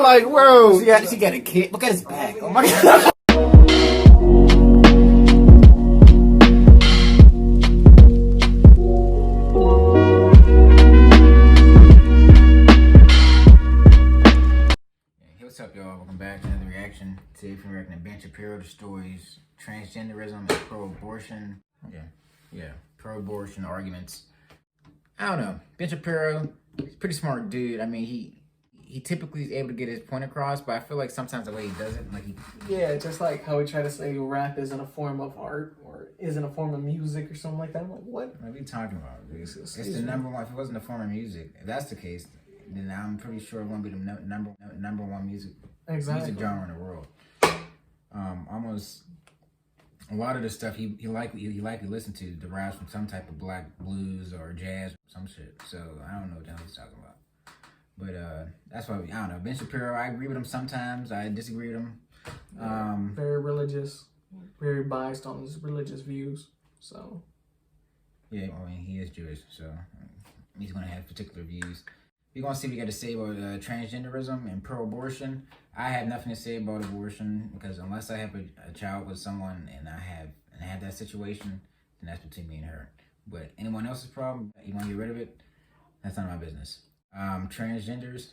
like, bro. She got a kid. Look at his back. Oh my god. Hey, what's up, y'all? Welcome back to another reaction. Today we're reacting to Ben Shapiro, the stories, transgenderism and pro-abortion. Yeah, pro-abortion arguments. I don't know. Ben Shapiro, he's a pretty smart dude. I mean, he typically is able to get his point across, but I feel like sometimes the way he does it, like Yeah, just like how we try to say rap isn't a form of art or isn't a form of music or something like that. I'm like, what? What are you talking about? It's the number one. If it wasn't a form of music, if that's the case, then I'm pretty sure it won't be the number one music genre in the world. Almost a lot of the stuff he likely listened to derives from some type of black blues or jazz or some shit. So I don't know what the hell he's talking about. But that's why I don't know. Ben Shapiro, I agree with him sometimes. I disagree with him. Very religious, very biased on his religious views. So yeah, I mean he is Jewish, so he's gonna have particular views. We're gonna see what you got to say about transgenderism and pro-abortion. I have nothing to say about abortion because unless I have a child with someone and I have that situation, then that's between me and her. But anyone else's problem, you want to get rid of it, that's none of my business. Transgenders,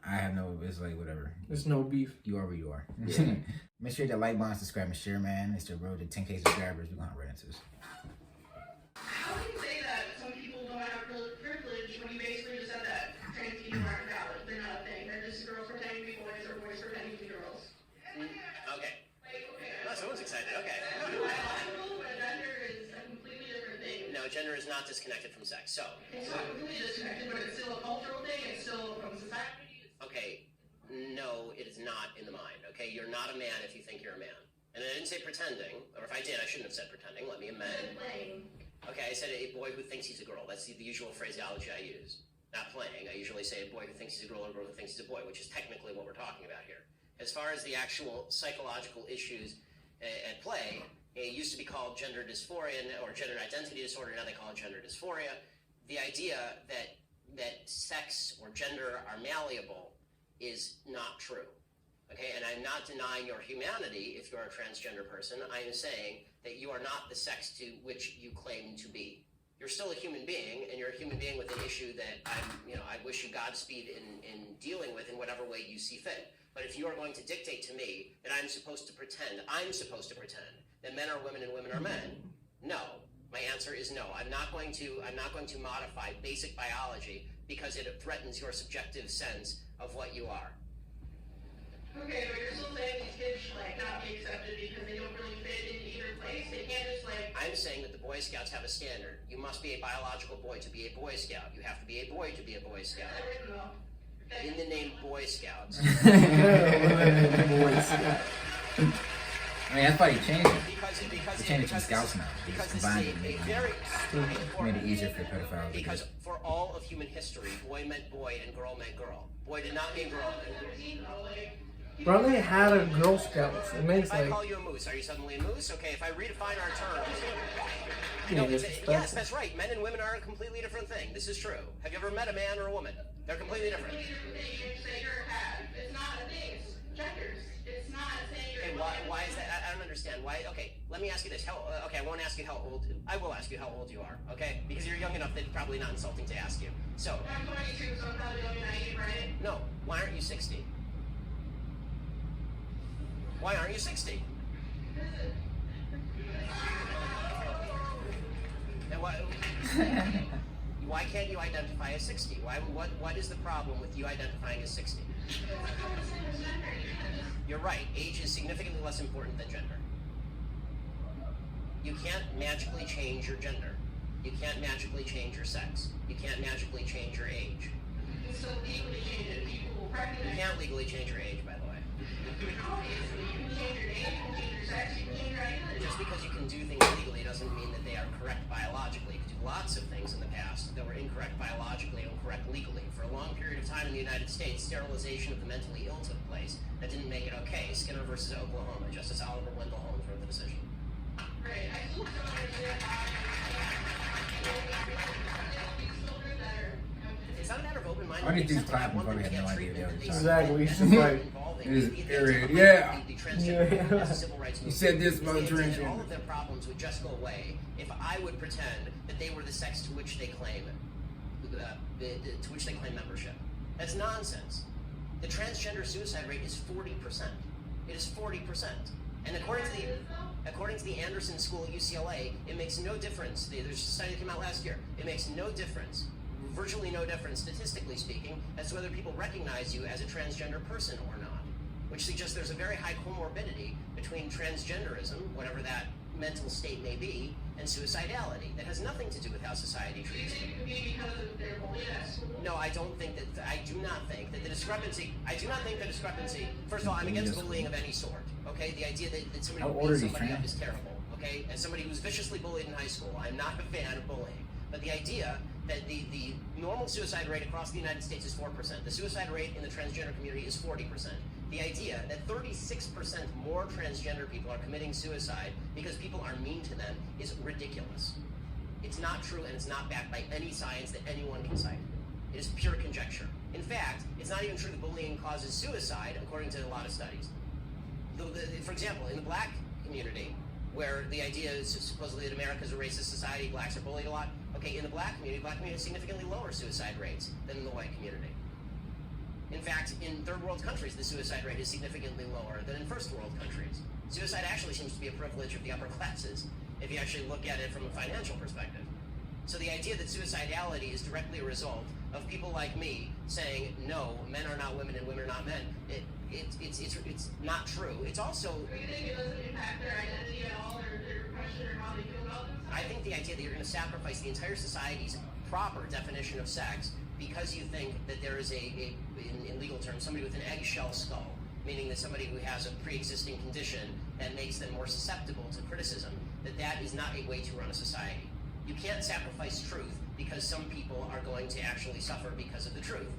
I have no, it's like whatever. There's no beef. You are where you are. Yeah. Make sure you hit that like button, subscribe, and share, man. It's the road to 10K subscribers. We're gonna run into this. How do you say that some people don't have privilege when you basically just said that trans people aren't valid? They're not a thing. They're just girls pretending to be boys or boys pretending to be girls. Okay. Like, okay. Oh, someone's excited. Okay. Biological, but gender is a completely different thing. No, gender is not disconnected from sex. So. It's not completely disconnected, but it's still a cultural thing. It's still from society. Okay. No, it is not in the mind. Okay, you're not a man if you think you're a man. And I didn't say pretending, or if I did, I shouldn't have said pretending. Let me amend. Okay, I said a boy who thinks he's a girl. That's the usual phraseology I use. Not playing. I usually say a boy who thinks he's a girl or a girl who thinks he's a boy, which is technically what we're talking about here. As far as the actual psychological issues at play, it used to be called gender dysphoria or gender identity disorder. Now they call it gender dysphoria. The idea that sex or gender are malleable is not true. Okay, and I'm not denying your humanity if you're a transgender person. I am saying that you are not the sex to which you claim to be. You're still a human being, and you're a human being with an issue that I wish you Godspeed in dealing with in whatever way you see fit. But if you are going to dictate to me that I'm supposed to pretend that men are women and women are men, no. My answer is no. I'm not going to modify basic biology because it threatens your subjective sense of what you are. Okay, but you're still saying these kids should not be accepted because they don't really fit in either place. They can't just I'm saying that the Boy Scouts have a standard. You must be a biological boy to be a Boy Scout. You have to be a boy to be a Boy Scout. In the name Boy Scouts. Boy Scout. I mean, that's why he changed it. He changed it to Scouts now. Because combined it's it, made it easier for pedophiles. Because for all of human history, boy meant boy and girl meant girl. Boy did not mean girl. Bro, they had a Girl Scouts. It makes if I call you a moose, are you suddenly a moose? Okay, if I redefine our terms. Yes, that's right. Men and women are a completely different thing. This is true. Have you ever met a man or a woman? They're completely different. It's not a thing. It's genders. It's not saying you're. Okay, why is that? I don't understand. Why? Okay, let me ask you this. Okay, I won't ask you how old. I will ask you how old you are. Okay, because you're young enough that it's probably not insulting to ask you. So. I'm 22, so I'm probably only 90, right? No. Why aren't you 60? Why aren't you 60? And why can't you identify as 60? What is the problem with you identifying as 60? You're right. Age is significantly less important than gender. You can't magically change your gender. You can't magically change your sex. You can't magically change your age. You can still legally change it. People will practice. You can't legally change your age, by the way. Obviously, you can change your age, you can change your sex, you can change your identity. Just because you can do things legally doesn't mean that they are correct biologically. You can do lots of things in the past that were incorrect biologically and correct legally. For a long period of time in the United States, sterilization of the mentally ill took place. That didn't make it okay. Skinner versus Oklahoma. Justice Oliver Wendell Holmes wrote the decision. Right. I still don't understand how not a matter of open mind. I just do clapping, probably have no idea. Exactly. It's just like, yeah. Civil rights You said this about transgender. All of their problems would just go away if I would pretend that they were the sex to which they claim membership. That's nonsense. The transgender suicide rate is 40%. It is 40%. And according to the Anderson School at UCLA, it makes no difference. There's a study that came out last year. It makes no difference, virtually no difference, statistically speaking, as to whether people recognize you as a transgender person or not, which suggests there's a very high comorbidity between transgenderism, whatever that mental state may be, and suicidality. That has nothing to do with how society treats you. No, I don't think that. I do not think that the discrepancy. First of all, I'm against bullying of any sort. Okay, the idea that somebody beats somebody up is terrible. Okay, as somebody who was viciously bullied in high school, I'm not a fan of bullying. But the idea that the normal suicide rate across the United States is 4%. The suicide rate in the transgender community is 40%. The idea that 36% more transgender people are committing suicide because people are mean to them is ridiculous. It's not true, and it's not backed by any science that anyone can cite. It is pure conjecture. In fact, it's not even true that bullying causes suicide, according to a lot of studies. For example, in the black community, where the idea is supposedly that America is a racist society, blacks are bullied a lot. Okay, in the black community has significantly lower suicide rates than in the white community. In fact, in third world countries, the suicide rate is significantly lower than in first world countries. Suicide actually seems to be a privilege of the upper classes, if you actually look at it from a financial perspective. So the idea that suicidality is directly a result of people like me saying, no, men are not women and women are not men, it's not true. It's also... Do you think it doesn't impact their identity at all, or their depression, or how they feel about themselves? I think the idea that you're going to sacrifice the entire society's proper definition of sex because you think that there is in legal terms, somebody with an eggshell skull, meaning that somebody who has a pre-existing condition that makes them more susceptible to criticism, that is not a way to run a society. You can't sacrifice truth because some people are going to actually suffer because of the truth.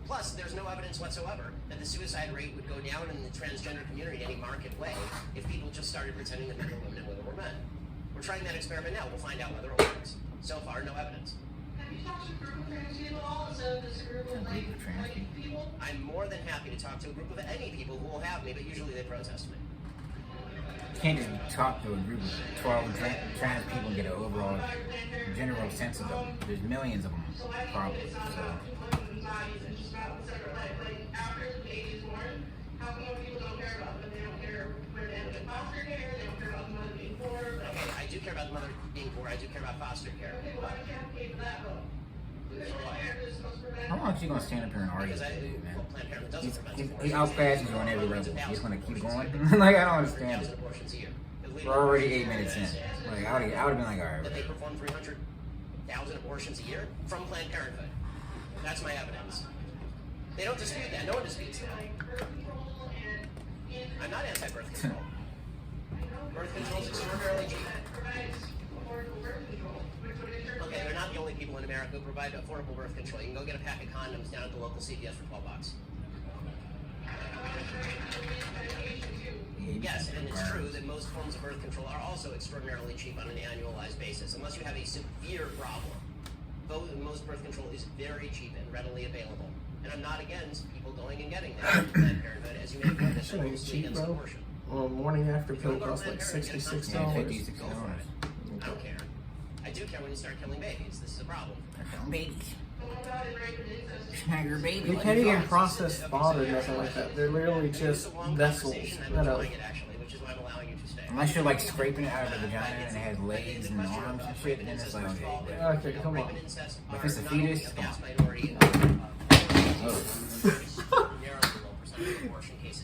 Plus, there's no evidence whatsoever that the suicide rate would go down in the transgender community in any marked way if people just started pretending that men were women and women were men. We're trying that experiment now. We'll find out whether it works. So far, no evidence. Have you talked to a group of trans people at all instead of just a group of like people? I'm more than happy to talk to a group of any people who will have me, but usually they protest me. You can't just talk to a group of 12 trans people and get an overall general sense of them. There's millions of them, probably. So. After the baby is born, how come people don't care about them? They don't care where they end up in foster care, they don't care about the mother being poor. Okay, I do care about the mother being poor, I do care about foster care. Okay, why don't you have to pay for that though? How long is he going to stand up here and argue Because with you, man? Planned Parenthood doesn't prevent abortion. He outclasses you on every level. He's going to keep going? Like, I don't understand it. Abortions a year. We're already 8 minutes in. Like, I would have been like, all right. That they perform 300,000 abortions a year from Planned Parenthood. That's my evidence. They don't dispute that. No one disputes that. I'm not anti-birth control. Birth control is extraordinarily cheap. Okay, they're not the only people in America who provide affordable birth control. You can go get a pack of condoms down at the local CVS for $12. Yes, and it's true that most forms of birth control are also extraordinarily cheap on an annualized basis, unless you have a severe problem. Most birth control is very cheap and readily available. And I'm not against people going and getting that from Planned Parenthood, as you may find this Shit ain't mostly cheap, against bro. abortion. Well, morning after pill costs like $66. Go for it. I don't care. I do care when you start killing babies. This is a problem. Babies. You can't even process thought or nothing like that. They're literally just vessels. I'm enjoying it, actually, which is why I'm allowing you to stay. Unless you're like scraping it out of the vagina and it has legs and arms and shit, then it's like, okay. Okay, come on. If it's a fetus, come on.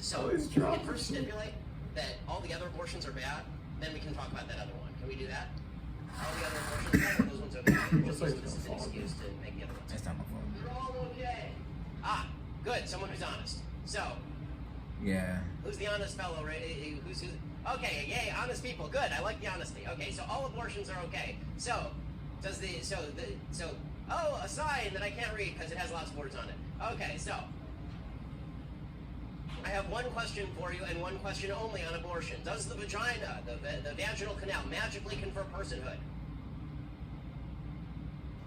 So, if we can first stipulate that all the other abortions are bad, then we can talk about that other one. Can we do that? All the other abortions are bad, those ones are okay. Just use this as an excuse to make the other ones. That's not my fault. Ah, good. Someone who's honest. So, Yeah. who's the honest fellow? Right? Who's okay? Yay, honest people. Good. I like the honesty. Okay, so all abortions are okay. So, oh, a sign that I can't read because it has lots of words on it. Okay, so I have one question for you and one question only on abortion. Does the vagina, the vaginal canal, magically confer personhood?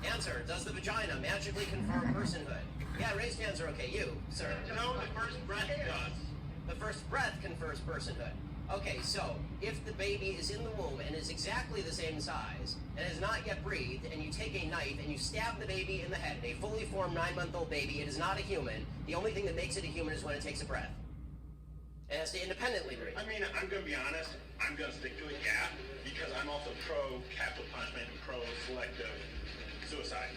Answer, does the vagina magically confer personhood? Yeah, raised hands are okay. You, sir. No, the first breath does. The first breath confers personhood. Okay, so if the baby is in the womb and is exactly the same size and has not yet breathed, and you take a knife and you stab the baby in the head, a fully formed 9-month-old baby, it is not a human. The only thing that makes it a human is when it takes a breath. It has to independently breathe. I mean, I'm going to be honest. I'm going to stick to it, yeah, because I'm also pro-capital punishment and pro-selective suicide.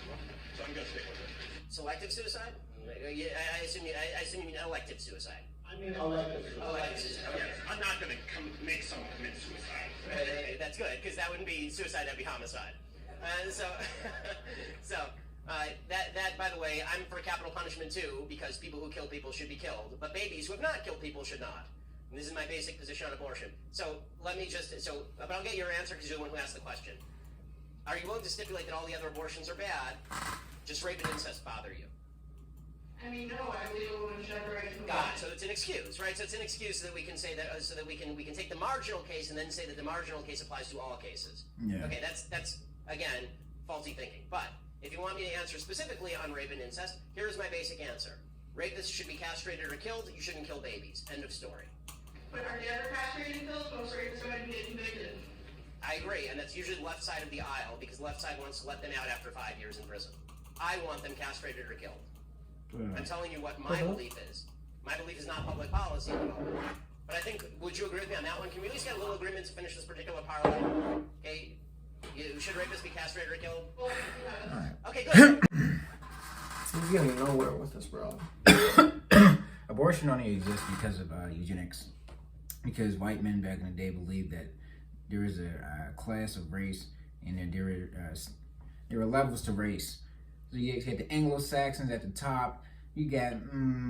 So I'm going to stick with it. Selective suicide? I assume you mean elective suicide. I mean, elective suicide. Elective suicide. Yes, I'm not going to make someone commit suicide. That's good, because that wouldn't be suicide, that'd be homicide. That, by the way, I'm for capital punishment too, because people who kill people should be killed, but babies who have not killed people should not. And this is my basic position on abortion. So but I'll get your answer because you're the one who asked the question. Are you willing to stipulate that all the other abortions are bad, just rape and incest bother you? I mean, no, I believe a woman should have the right to Got it. So it's an excuse, right? So it's an excuse so that we can say that, so that we can take the marginal case and then say that the marginal case applies to all cases. Yeah. Okay, that's again faulty thinking. But if you want me to answer specifically on rape and incest, here's my basic answer: rapists should be castrated or killed. You shouldn't kill babies. End of story. But are they ever castrated and killed? Most rapists don't even get convicted. I agree, and that's usually the left side of the aisle because the left side wants to let them out after 5 years in prison. I want them castrated or killed. I'm telling you what my belief is. My belief is not public policy at the moment. But I think, would you agree with me on that one? Can we at least get a little agreement to finish this particular parliament? Okay, should rapists be castrated or killed? Okay, good. He's getting nowhere with this, bro. Abortion only exists because of eugenics. Because white men back in the day believed that there is a class of race, and then there were levels to race. So you had the Anglo-Saxons at the top. You got,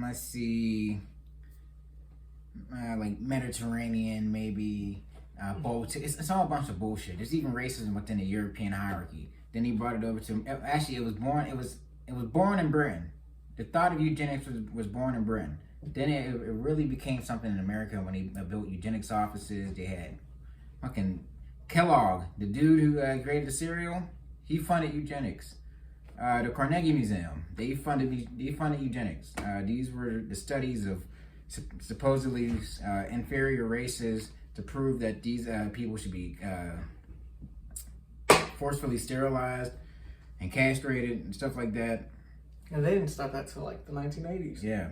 let's see, like Mediterranean, maybe. It's all a bunch of bullshit. There's even racism within the European hierarchy. Then he brought it over to, actually it was born in Britain. The thought of eugenics was born in Britain. Then it really became something in America when he built eugenics offices. They had fucking Kellogg, the dude who created the cereal, he funded eugenics. The Carnegie Museum, they funded eugenics. These were the studies of supposedly inferior races to prove that these people should be forcefully sterilized and castrated and stuff like that. And they didn't stop that till like the 1980s. Yeah,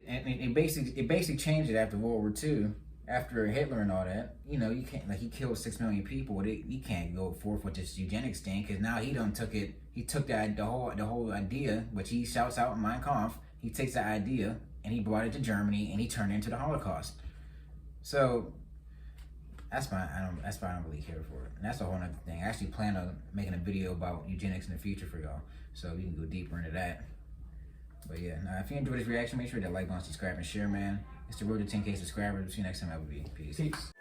and it basically changed it after World War II. After Hitler and all that, you know, you can't, like, he killed 6 million people. You can't go forth with this eugenics thing, because now he took the whole idea, which he shouts out in Mein Kampf. He takes the idea and he brought it to Germany and he turned it into the Holocaust. So that's why I don't really care for it. And that's a whole other thing. I actually plan on making a video about eugenics in the future for y'all, so we can go deeper into that. But yeah, now if you enjoyed this reaction, make sure to like, subscribe, and share, man. It's the road to 10K subscribers. We'll see you next time, LB. Peace. Peace.